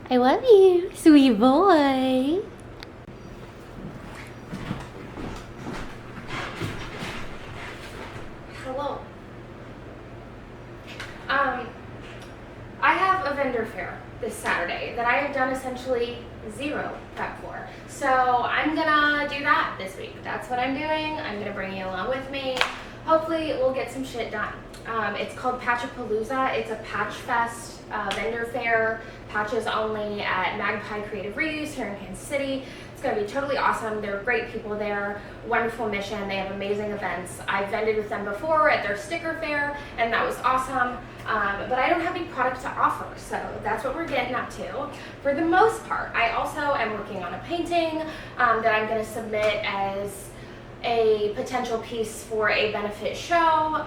I love you, sweet boy. Hello. I have a vendor fair this Saturday that I have done essentially zero prep for. So I'm gonna do that this week. That's what I'm doing. I'm gonna bring you along with me. Hopefully we'll get some shit done. It's called Patchapalooza. It's a Patch Fest vendor fair. Patches only at MAGPIE Creative Reuse here in Kansas City. It's going to be totally awesome. They're great people there. Wonderful mission. They have amazing events. I've vended with them before at their sticker fair, and that was awesome. But I don't have any product to offer, so that's what we're getting up to. For the most part, I also am working on a painting that I'm going to submit as a potential piece for a benefit show.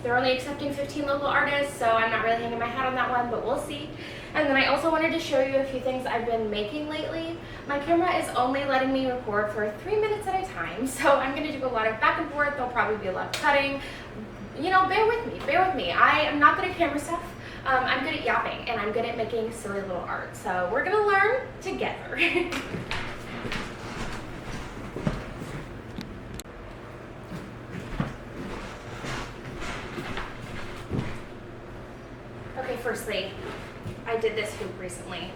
They're only accepting 15 local artists, so I'm not really hanging my hat on that one, but we'll see. And then I also wanted to show you a few things I've been making lately. My camera is only letting me record for 3 minutes at a time, so I'm gonna do a lot of back and forth. There'll probably be a lot of cutting. You know, bear with me. I am not good at camera stuff. I'm good at yapping, and I'm good at making silly little art. So we're gonna learn together. Okay, firstly, I did this hoop recently.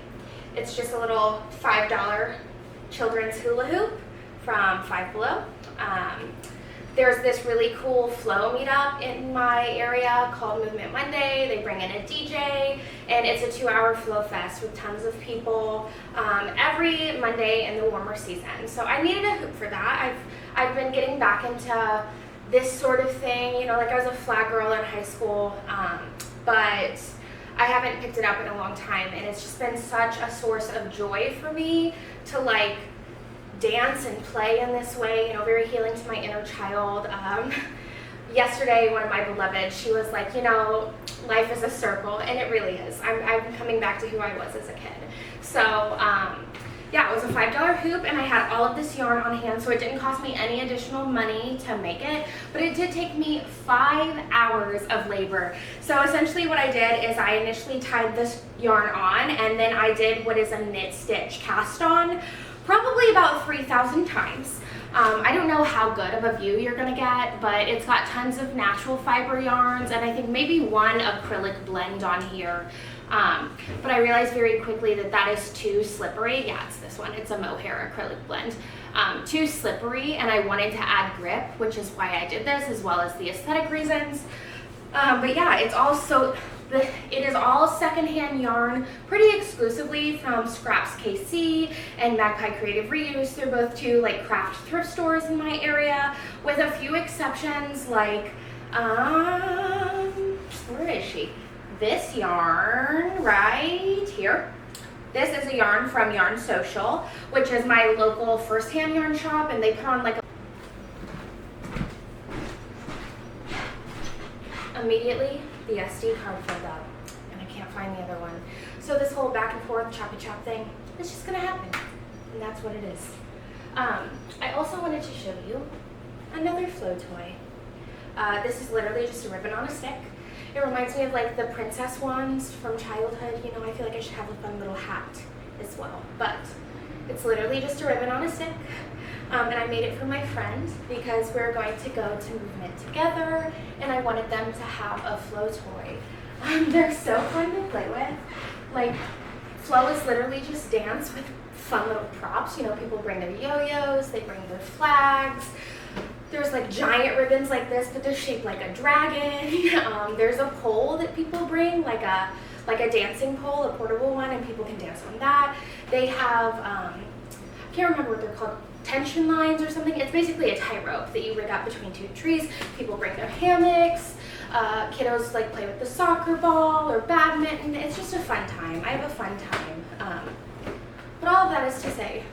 It's just a little $5 children's hula hoop from Five Below. There's this really cool flow meetup in my area called Movement Monday. They bring in a DJ, and it's a 2-hour flow fest with tons of people every Monday in the warmer season. So I needed a hoop for that. I've been getting back into this sort of thing. You know, like I was a flag girl in high school, but I haven't picked it up in a long time, and it's just been such a source of joy for me to like dance and play in this way, you know, very healing to my inner child. Yesterday, one of my beloveds, she was like, you know, life is a circle, and it really is. I'm coming back to who I was as a kid. So, yeah, it was a $5 hoop, and I had all of this yarn on hand, so it didn't cost me any additional money to make it, but it did take me 5 hours of labor. So essentially what I did is I initially tied this yarn on, and then I did what is a knit stitch cast on, probably about 3,000 times. I don't know how good of a view you're gonna get, but it's got tons of natural fiber yarns, and I think maybe one acrylic blend on here. But I realized very quickly that that is too slippery. Yeah, it's this one. It's a mohair acrylic blend. Too slippery, and I wanted to add grip, which is why I did this, as well as the aesthetic reasons. But yeah, it is all secondhand yarn, pretty exclusively from Scraps KC and MAGPIE Creative Reuse. They're both two like craft thrift stores in my area, with a few exceptions like, where is she? This yarn right here. This is a yarn from Yarn Social, which is my local first-hand yarn shop, and they put on like immediately the SD card filled up, and I can't find the other one. So this whole back and forth choppy chop thing is just gonna happen, and that's what it is. I also wanted to show you another flow toy. This is literally just a ribbon on a stick. It reminds me of like the princess ones from childhood. You know, I feel like I should have a fun little hat as well. But it's literally just a ribbon on a stick. And I made it for my friend because we're going to go to Movement together, and I wanted them to have a flow toy. They're so fun to play with. Like, flow is literally just dance with fun little props. You know, people bring their yo-yos, they bring their flags. There's like giant ribbons like this, but they're shaped like a dragon. There's a pole that people bring, like a dancing pole, a portable one, and people can dance on that. They have, I can't remember what they're called, tension lines or something. It's basically a tightrope that you rig up between two trees. People bring their hammocks. Kiddos like play with the soccer ball or badminton. It's just a fun time. I have a fun time. But all of that is to say,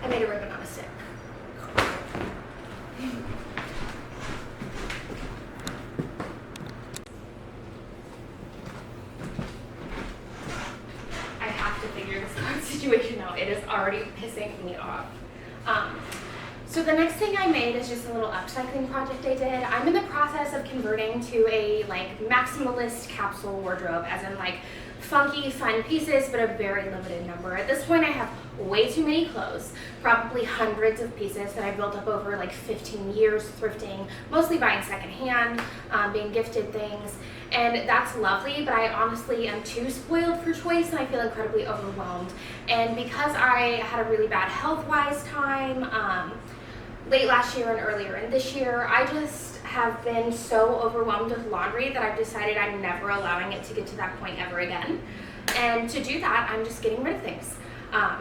I made a ribbon on a stick. I have to figure this card situation out. It is already pissing me off. So the next thing I made is just a little upcycling project I did. I'm in the process of converting to a like maximalist capsule wardrobe, as in like funky, fun pieces, but a very limited number. At this point, I have way too many clothes, probably hundreds of pieces that I built up over like 15 years thrifting, mostly buying secondhand, being gifted things, and that's lovely, but I honestly am too spoiled for choice and I feel incredibly overwhelmed. And because I had a really bad health-wise time, late last year and earlier in this year, I just have been so overwhelmed with laundry that I've decided I'm never allowing it to get to that point ever again. And to do that, I'm just getting rid of things.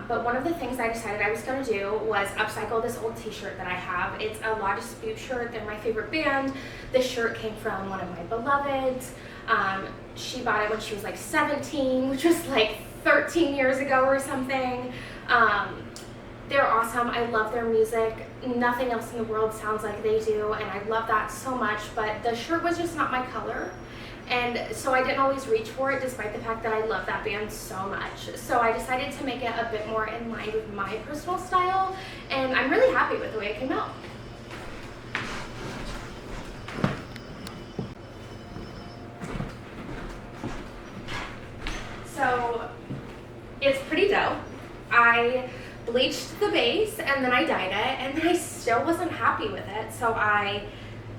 But one of the things I decided I was going to do was upcycle this old t-shirt that I have. It's a La Dispute shirt. They're my favorite band. This shirt came from one of my beloveds. She bought it when she was like 17, which was like 13 years ago or something. They're awesome. I love their music. Nothing else in the world sounds like they do, and I love that so much, but the shirt was just not my color. And so I didn't always reach for it, despite the fact that I love that band so much. So I decided to make it a bit more in line with my personal style, and I'm really happy with the way it came out. So it's pretty dope. I bleached the base and then I dyed it, and then I still wasn't happy with it, so I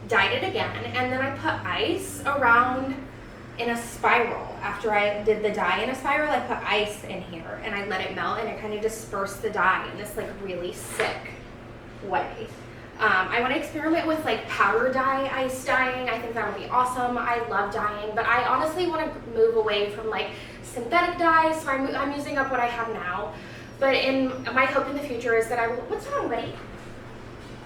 dyed it again, and then I put ice around in a spiral. After I did the dye in a spiral, I put ice in here and I let it melt, and it kind of dispersed the dye in this like really sick way. I want to experiment with like powder dye ice dyeing. I think that would be awesome. I love dyeing, but I honestly want to move away from like synthetic dyes, so I'm using up what I have now. But my hope in the future is that I will, what's wrong, buddy?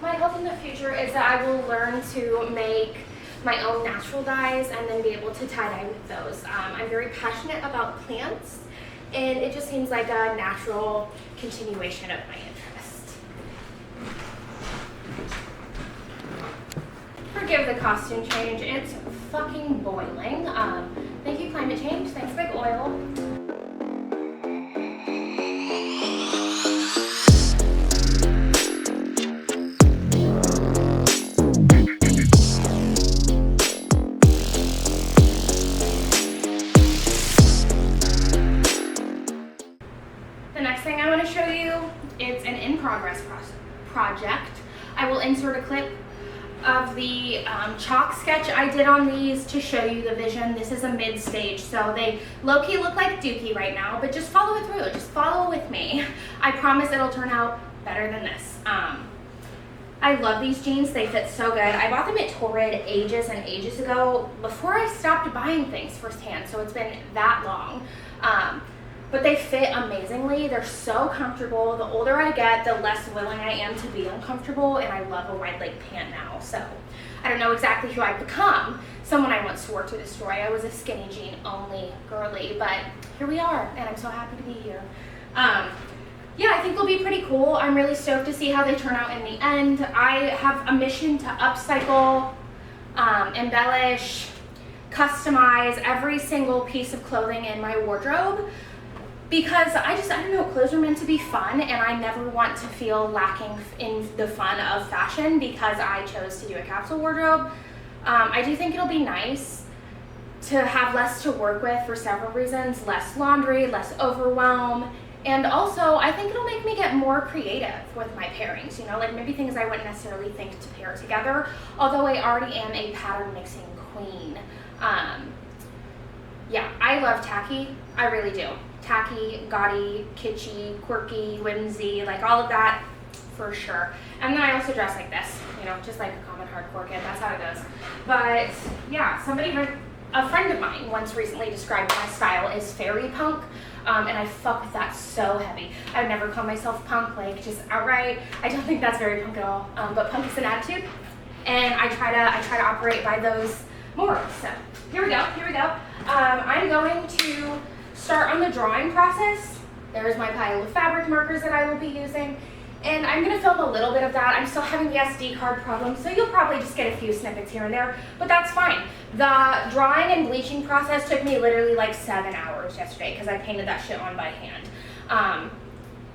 My hope in the future is that I will learn to make my own natural dyes and then be able to tie-dye with those. I'm very passionate about plants, and it just seems like a natural continuation of my interest. Forgive the costume change, it's fucking boiling. Thank you, climate change. Thanks, big oil. It's an in-progress project. I will insert a clip of the chalk sketch I did on these to show you the vision. This is a mid-stage, so they low-key look like dookie right now, but just follow it through. Just follow with me. I promise it'll turn out better than this. I love these jeans. They fit so good. I bought them at Torrid ages and ages ago, before I stopped buying things firsthand, so it's been that long. But they fit amazingly. They're so comfortable. The older I get, the less willing I am to be uncomfortable, and I love a wide leg pant now. So I don't know exactly who I've become. Someone I once swore to destroy. I was a skinny jean only girly, but here we are, and I'm so happy to be here. Yeah, I think they'll be pretty cool. I'm really stoked to see how they turn out in the end. I have a mission to upcycle, embellish, customize every single piece of clothing in my wardrobe, because I don't know, clothes are meant to be fun, and I never want to feel lacking in the fun of fashion because I chose to do a capsule wardrobe. I do think it'll be nice to have less to work with for several reasons: less laundry, less overwhelm, and also I think it'll make me get more creative with my pairings, you know, like maybe things I wouldn't necessarily think to pair together, although I already am a pattern mixing queen. Yeah, I love tacky, I really do. Tacky, gaudy, kitschy, quirky, whimsy, like all of that for sure. And then I also dress like this, you know, just like a common hardcore kid, that's how it goes. But yeah, a friend of mine once recently described my style as fairy punk, and I fuck with that so heavy. I would never call myself punk, like just outright. I don't think that's very punk at all, but punk is an attitude, and I try to operate by those morals. So here we go. I'm going to start on the drawing process. There's my pile of fabric markers that I will be using, and I'm going to film a little bit of that. I'm still having the SD card problem, so you'll probably just get a few snippets here and there, but that's fine. The drawing and bleaching process took me literally like 7 hours yesterday because I painted that shit on by hand.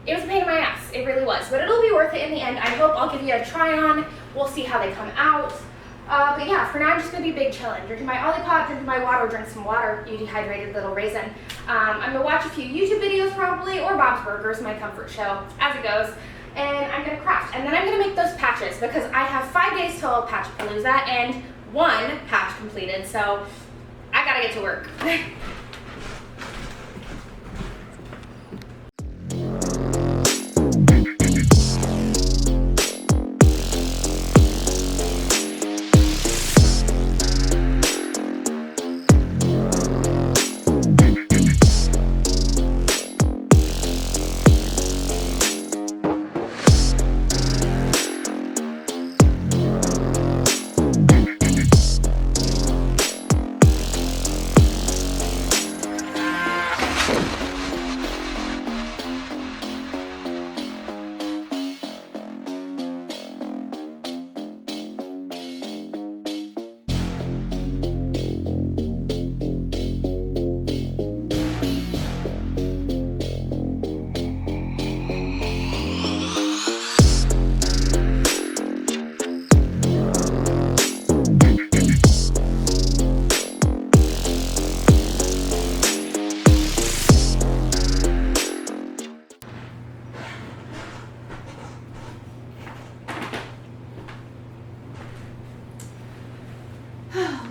It was a pain in my ass, it really was, but it'll be worth it in the end. I hope. I'll give you a try on. We'll see how they come out. But yeah, for now I'm just gonna be big chillin'. Drinking my Olipop, drinking my water, drink some water, you dehydrated little raisin. I'm gonna watch a few YouTube videos probably, or Bob's Burgers, my comfort show, as it goes. And I'm gonna craft. And then I'm gonna make those patches because I have 5 days till Patchapalooza and 1 patch completed, so I gotta get to work.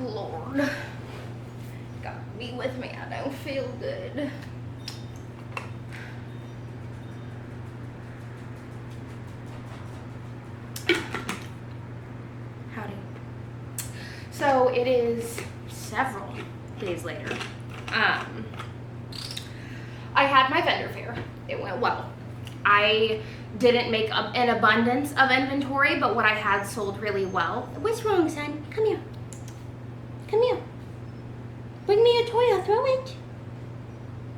Lord, God be with me, I don't feel good. Howdy. So it is several days later. I had my vendor fair. It went well. I didn't make up an abundance of inventory, but what I had sold really well. What's wrong, son? Come here. Come here. Bring me a toy, I'll throw it.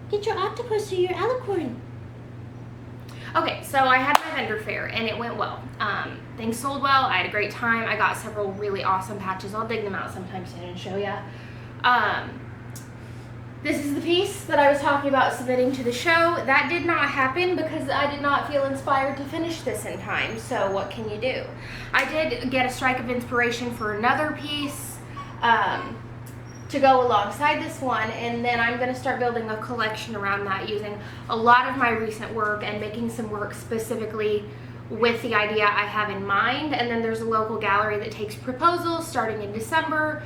Get your octopus or your alicorn. Okay, so I had my vendor fair and it went well. Things sold well, I had a great time. I got several really awesome patches. I'll dig them out sometime soon and show ya. This is the piece that I was talking about submitting to the show. That did not happen because I did not feel inspired to finish this in time, so what can you do? I did get a strike of inspiration for another piece to go alongside this one, and then I'm going to start building a collection around that using a lot of my recent work and making some work specifically with the idea I have in mind. And then there's a local gallery that takes proposals starting in November,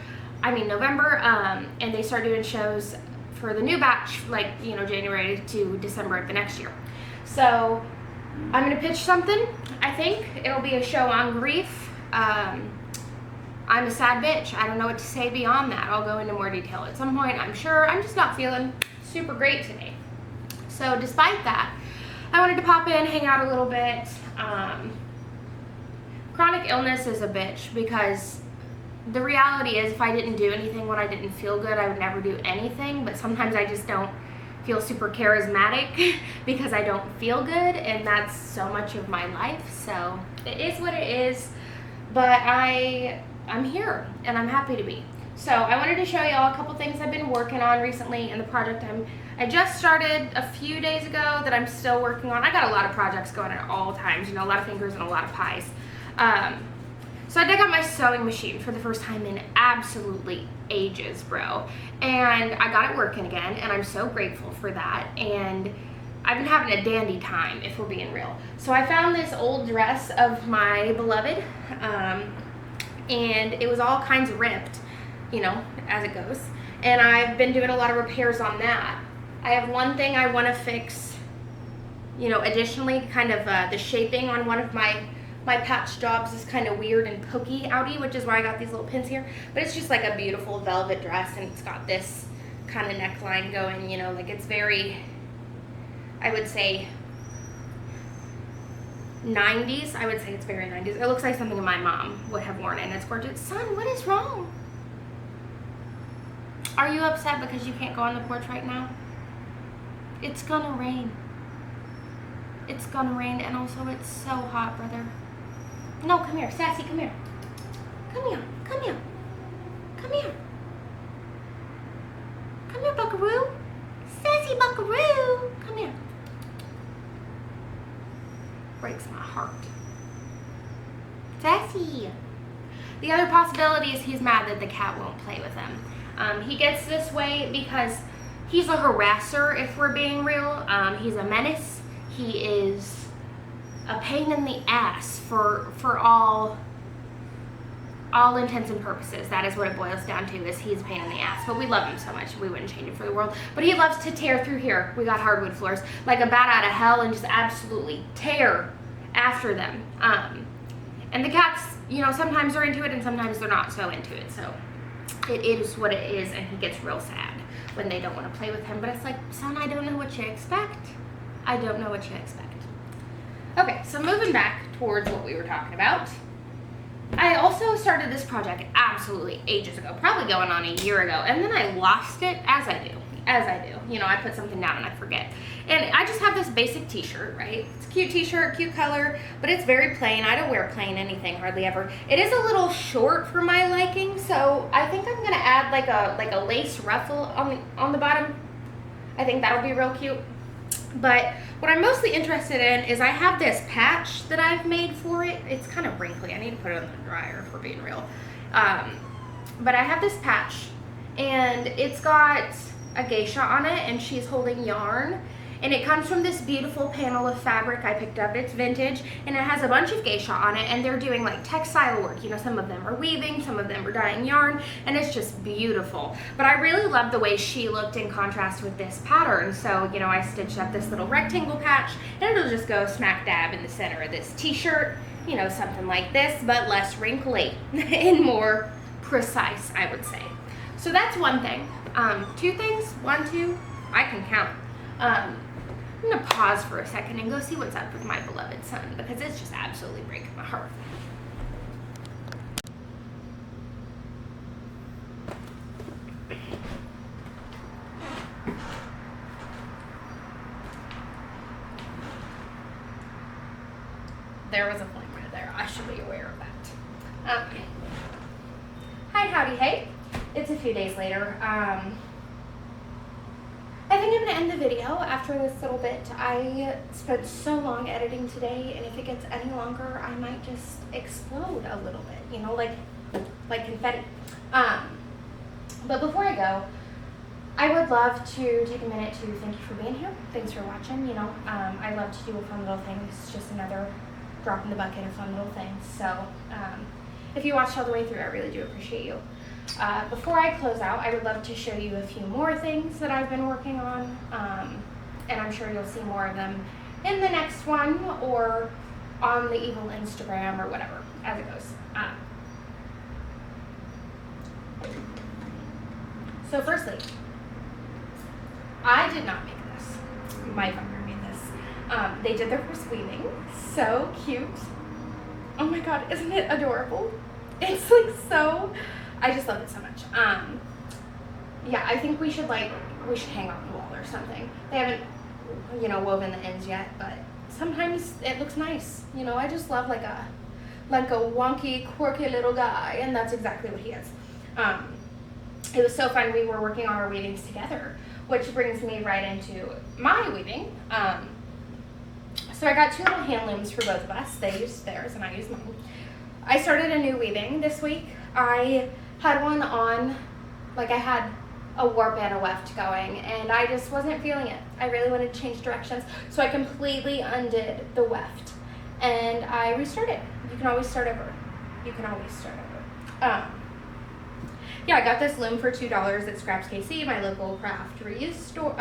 and they start doing shows for the new batch, like, you know, January to December of the next year. So I'm going to pitch something. I think it'll be a show on grief. I'm a sad bitch. I don't know what to say beyond that. I'll go into more detail at some point, I'm sure. I'm just not feeling super great today. So despite that, I wanted to pop in, hang out a little bit. Chronic illness is a bitch because the reality is if I didn't do anything when I didn't feel good, I would never do anything. But sometimes I just don't feel super charismatic because I don't feel good, and that's so much of my life. So it is what it is, but I'm here and I'm happy to be. So I wanted to show y'all a couple things I've been working on recently in the project I just started a few days ago that I'm still working on. I got a lot of projects going at all times, you know, a lot of fingers and a lot of pies. So I dug up my sewing machine for the first time in absolutely ages, bro. And I got it working again, and I'm so grateful for that. And I've been having a dandy time, if we're being real. So I found this old dress of my beloved, and it was all kinds of ripped, you know, as it goes. And I've been doing a lot of repairs on that. I have one thing I want to fix, you know, additionally, kind of the shaping on one of my patch jobs is kind of weird and pokey outy, which is why I got these little pins here. But it's just like a beautiful velvet dress, and it's got this kind of neckline going, you know, like it's very, I would say, 90s. I would say it's very 90s. It looks like something my mom would have worn, and it's gorgeous. Son, what is wrong? Are you upset because you can't go on the porch right now? It's gonna rain. It's gonna rain, and also it's so hot, brother. No, come here, Sassy, come here. Come here, come here. Come here. Come here, buckaroo. Sassy buckaroo. Come here. Breaks my heart. Sassy. The other possibility is he's mad that the cat won't play with him. He gets this way because he's a harasser, if we're being real. He's a menace. He is a pain in the ass for all intents and purposes. That is what it boils down to, is he's a pain in the ass. But we love him so much, we wouldn't change it for the world. But he loves to tear through here. We got hardwood floors, like a bat out of hell, and just absolutely tear after them. And the cats, you know, sometimes are into it and sometimes they're not so into it. So it is what it is, and he gets real sad when they don't want to play with him. But it's like, son, I don't know what you expect. I don't know what you expect. Okay, so moving back towards what we were talking about. I also started this project absolutely ages ago, probably going on a year ago, and then I lost it, as I do. You know, I put something down and I forget. And I just have this basic t-shirt, right? It's a cute t-shirt, cute color, but it's very plain. I don't wear plain anything hardly ever. It is a little short for my liking, so I think I'm gonna add like a lace ruffle on the bottom. I think that'll be real cute. But what I'm mostly interested in is I have this patch that I've made for it. It's kind of wrinkly. I need to put it in the dryer, if we're being real. But I have this patch, and it's got a geisha on it, and she's holding yarn. And it comes from this beautiful panel of fabric I picked up. It's vintage, and it has a bunch of geisha on it, and they're doing like textile work. You know, some of them are weaving, some of them are dyeing yarn, and it's just beautiful. But I really love the way she looked in contrast with this pattern. So, you know, I stitched up this little rectangle patch, and it'll just go smack dab in the center of this t-shirt. You know, something like this, but less wrinkly and more precise, I would say. So that's one thing. Two things, one, two, I can count. I'm gonna pause for a second and go see what's up with my beloved son, because it's just absolutely breaking my heart. There was a flame right there. I should be aware of that. Hi, howdy, hey. It's a few days later. I think I'm going to end the video after this little bit. I spent so long editing today, and if it gets any longer, I might just explode a little bit, you know, like confetti. But before I go, I would love to take a minute to thank you for being here. Thanks for watching, you know. I love to do a fun little thing. It's just another drop in the bucket of fun little things. So if you watched all the way through, I really do appreciate you. Before I close out, I would love to show you a few more things that I've been working on, and I'm sure you'll see more of them in the next one or on the evil Instagram or whatever, as it goes. So firstly, I did not make this. My partner made this. They did their first weaving. So cute. Oh my god, isn't it adorable? It's like so... I just love it so much. Yeah, I think we should hang on the wall or something. They haven't, you know, woven the ends yet, but sometimes it looks nice. You know, I just love like a wonky, quirky little guy, and that's exactly what he is. It was so fun. We were working on our weavings together, which brings me right into my weaving. So I got two little hand looms for both of us. They used theirs and I used mine. I started a new weaving this week. I had one on, like I had a warp and a weft going, and I just wasn't feeling it. I really wanted to change directions, so I completely undid the weft, and I restarted. You can always start over. You can always start over. Yeah, I got this loom for $2 at Scraps KC, my local craft reuse store,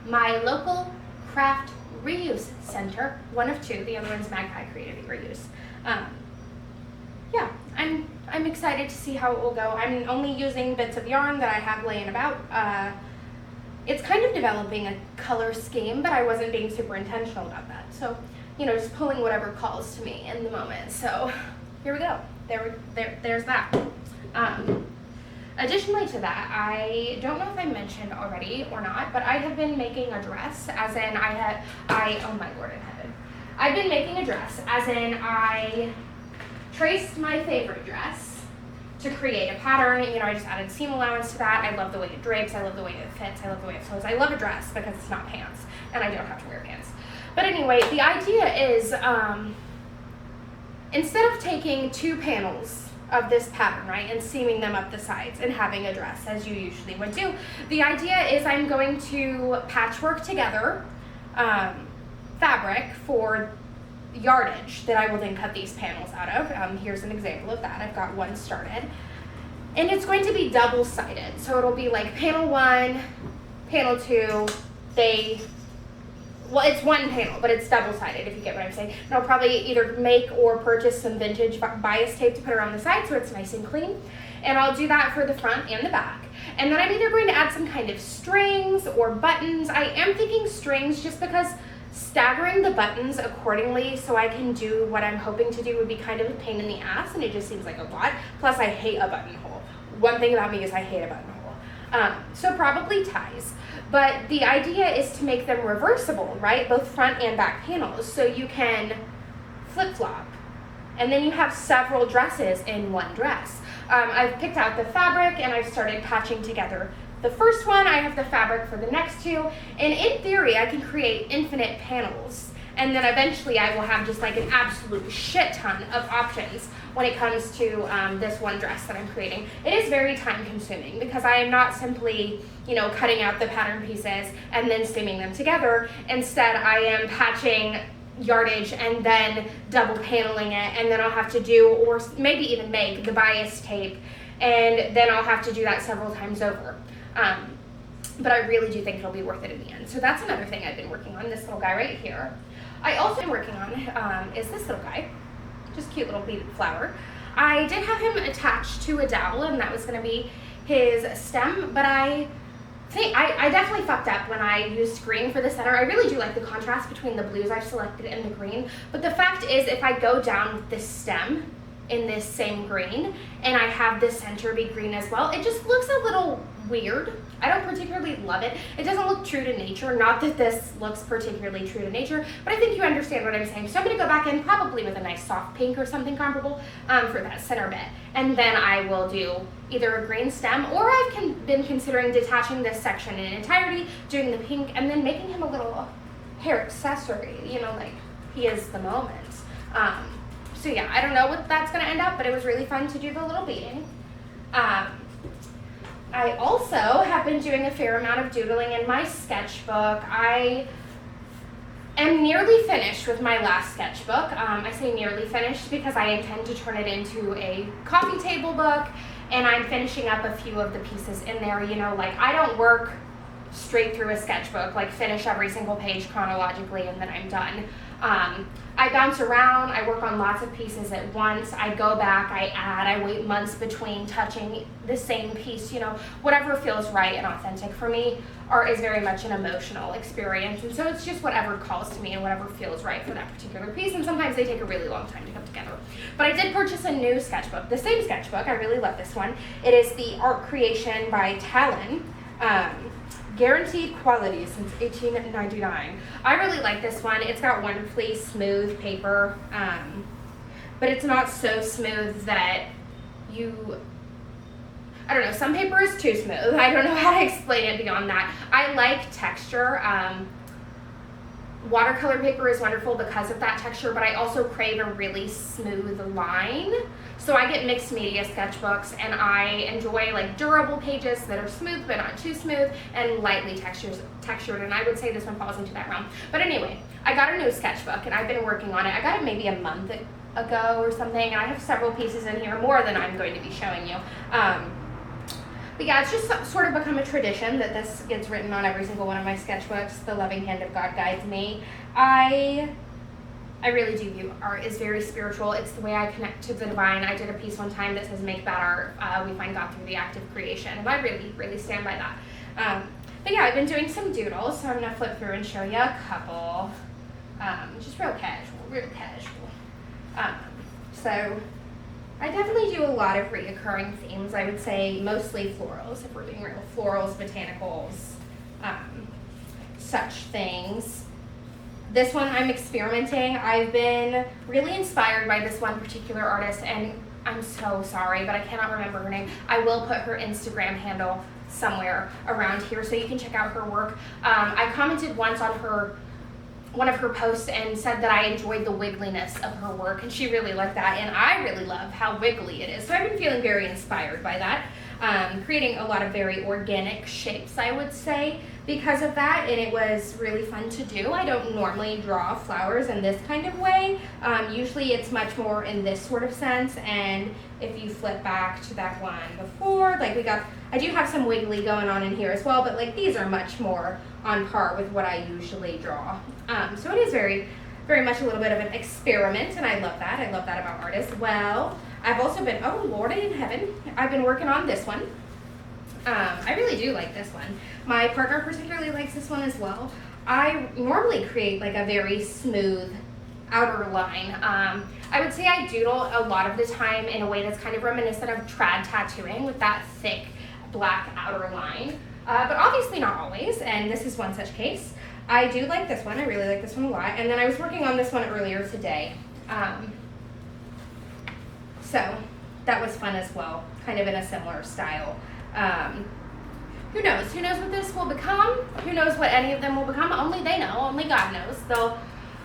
my local craft reuse center, one of two. The other one's MAGPIE Creative Reuse. Yeah, I'm excited to see how it will go. I'm only using bits of yarn that I have laying about. It's kind of developing a color scheme, but I wasn't being super intentional about that. So, you know, just pulling whatever calls to me in the moment. So, here we go. There's that. Additionally to that, I don't know if I mentioned already or not, but I have been making a dress, as in oh my Lord in heaven. I've been making a dress, as in I traced my favorite dress to create a pattern. You know, I just added seam allowance to that. I love the way it drapes. I love the way it fits. I love the way it flows. I love a dress because it's not pants, and I don't have to wear pants. But anyway, the idea is instead of taking 2 panels of this pattern, right, and seaming them up the sides and having a dress as you usually would do, the idea is I'm going to patchwork together fabric for yardage that I will then cut these panels out of. Here's an example of that. I've got one started. And it's going to be double-sided. So it'll be like panel 1, panel 2, well, it's one panel, but it's double-sided, if you get what I'm saying. And I'll probably either make or purchase some vintage bias tape to put around the side so it's nice and clean. And I'll do that for the front and the back. And then I'm either going to add some kind of strings or buttons. I am thinking strings just because staggering the buttons accordingly so I can do what I'm hoping to do would be kind of a pain in the ass, and it just seems like a lot. Plus, I hate a buttonhole. One thing about me is I hate a buttonhole. So probably ties. But the idea is to make them reversible, right? Both front and back panels. So you can flip-flop. And then you have several dresses in one dress. I've picked out the fabric and I've started patching together the first one. I have the fabric for the next 2. And in theory, I can create infinite panels. And then eventually I will have just like an absolute shit ton of options when it comes to this one dress that I'm creating. It is very time consuming because I am not simply, cutting out the pattern pieces and then seaming them together. Instead, I am patching yardage and then double paneling it, and then I'll have to do, or maybe even make, the bias tape, and then I'll have to do that several times over. But I really do think it'll be worth it in the end. So that's another thing I've been working on, this little guy right here. I also been working on is this little guy, just cute little beaded flower. I did have him attached to a dowel, and that was going to be his stem, but I definitely fucked up when I used green for the center. I really do like the contrast between the blues I've selected and the green, but the fact is if I go down with this stem in this same green and I have the center be green as well, it just looks a little weird. I don't particularly love it. It doesn't look true to nature. Not that this looks particularly true to nature, but I think you understand what I'm saying. So I'm going to go back in probably with a nice soft pink or something comparable for that center bit. And then I will do either a green stem, or I've been considering detaching this section in entirety, doing the pink, and then making him a little hair accessory, like he is the moment. So yeah, I don't know what that's going to end up, but it was really fun to do the little beading. I also have been doing a fair amount of doodling in my sketchbook. I am nearly finished with my last sketchbook. I say nearly finished because I intend to turn it into a coffee table book, and I'm finishing up a few of the pieces in there. I don't work straight through a sketchbook, like finish every single page chronologically and then I'm done. I bounce around, I work on lots of pieces at once, I go back, I add, I wait months between touching the same piece, whatever feels right and authentic for me. Art is very much an emotional experience, and so it's just whatever calls to me and whatever feels right for that particular piece, and sometimes they take a really long time to come together. But I did purchase a new sketchbook, the same sketchbook, I really love this one. It is the Art Creation by Talon. Guaranteed quality since 1899. I really like this one. It's got wonderfully smooth paper, but it's not so smooth that I don't know, some paper is too smooth. I don't know how to explain it beyond that. I like texture. Watercolor paper is wonderful because of that texture, but I also crave a really smooth line. So I get mixed media sketchbooks, and I enjoy like durable pages that are smooth but not too smooth and lightly textured, and I would say this one falls into that realm. But anyway, I got a new sketchbook and I've been working on it. I got it maybe a month ago or something, and I have several pieces in here, more than I'm going to be showing you. But yeah, it's just sort of become a tradition that this gets written on every single one of my sketchbooks. The loving hand of God guides me. I really do view art as very spiritual. It's the way I connect to the divine. I did a piece one time that says, make bad art. We find God through the act of creation. And I really, really stand by that. But yeah, I've been doing some doodles, so I'm going to flip through and show you a couple. Just real casual. So I definitely do a lot of reoccurring themes. I would say mostly florals, if we're doing real florals, botanicals, such things. This one I'm experimenting. I've been really inspired by this one particular artist, and I'm so sorry, but I cannot remember her name. I will put her Instagram handle somewhere around here so you can check out her work. I commented once on her one of her posts and said that I enjoyed the wiggliness of her work, and she really liked that, and I really love how wiggly it is. So I've been feeling very inspired by that, creating a lot of very organic shapes, I would say, because of that, and it was really fun to do. I don't normally draw flowers in this kind of way. Usually it's much more in this sort of sense, and if you flip back to that one before, like I do have some wiggly going on in here as well, but like these are much more on par with what I usually draw. So it is very, very much a little bit of an experiment, and I love that. I love that about art as well. I've also been, oh Lordy in heaven, I've been working on this one. I really do like this one. My partner particularly likes this one as well. I normally create like a very smooth outer line. I would say I doodle a lot of the time in a way that's kind of reminiscent of trad tattooing with that thick black outer line. But obviously not always, and this is one such case. I do like this one. I really like this one a lot. And then I was working on this one earlier today. So that was fun as well, kind of in a similar style. Who knows? Who knows what this will become? Who knows what any of them will become? Only they know. Only God knows. Though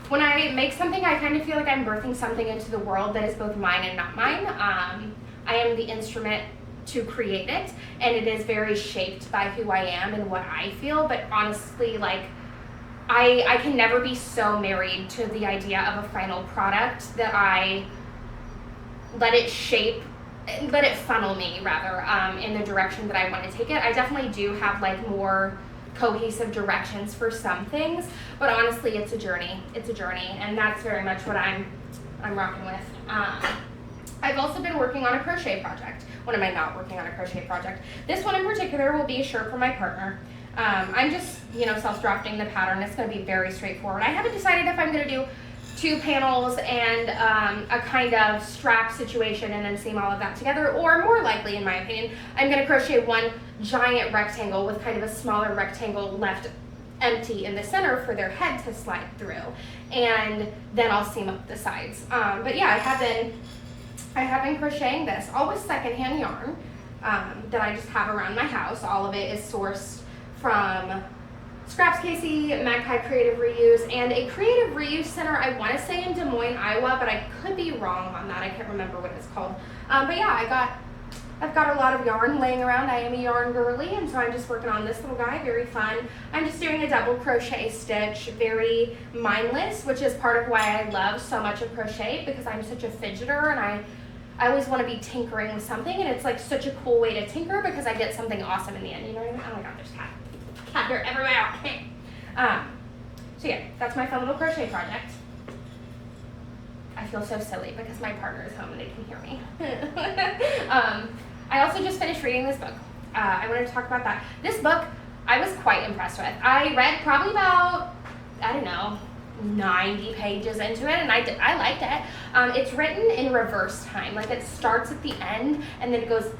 when I make something, I kind of feel like I'm birthing something into the world that is both mine and not mine. I am the instrument to create it, and it is very shaped by who I am and what I feel. But honestly, like I can never be so married to the idea of a final product that I let it funnel me rather in the direction that I want to take it. I definitely do have like more cohesive directions for some things, but honestly it's a journey. It's a journey, and that's very much what I'm rocking with. I've also been working on a crochet project. When am I not working on a crochet project? This one in particular will be a shirt for my partner. I'm just, self-drafting the pattern. It's going to be very straightforward. I haven't decided if I'm going to do 2 panels and a kind of strap situation and then seam all of that together, or more likely, in my opinion, I'm going to crochet one giant rectangle with kind of a smaller rectangle left empty in the center for their head to slide through, and then I'll seam up the sides. But yeah, I have been crocheting this, all with secondhand yarn that I just have around my house. All of it is sourced from Scraps Casey, MAGPIE Creative Reuse, and a Creative Reuse Center, I want to say in Des Moines, Iowa, but I could be wrong on that. I can't remember what it's called. But yeah, I've got a lot of yarn laying around. I am a yarn girly, and so I'm just working on this little guy. Very fun. I'm just doing a double crochet stitch, very mindless, which is part of why I love so much of crochet, because I'm such a fidgeter, and I always want to be tinkering with something, and it's like such a cool way to tinker because I get something awesome in the end. You know what I mean? Oh my god, there's cat dirt everywhere. So yeah, that's my fun little crochet project. I feel so silly because my partner is home and they can hear me. I also just finished reading this book. I wanted to talk about that. This book I was quite impressed with. I read probably about, 90 pages into it, and I liked it. It's written in reverse time. Like it starts at the end and then it goes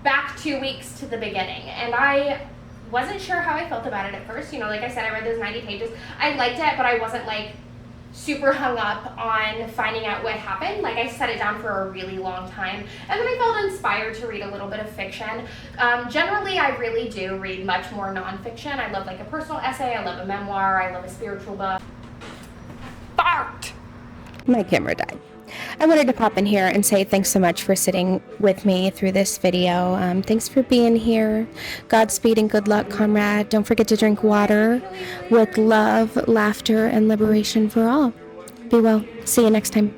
back 2 weeks to the beginning. And I wasn't sure how I felt about it at first. Like I said, I read those 90 pages. I liked it, but I wasn't like super hung up on finding out what happened. Like I set it down for a really long time, and then I felt inspired to read a little bit of fiction. Generally, I really do read much more nonfiction. I love like a personal essay, I love a memoir, I love a spiritual book. Fart! My camera died. I wanted to pop in here and say thanks so much for sitting with me through this video. Thanks for being here. Godspeed and good luck, comrade. Don't forget to drink water with love, laughter, and liberation for all. Be well. See you next time.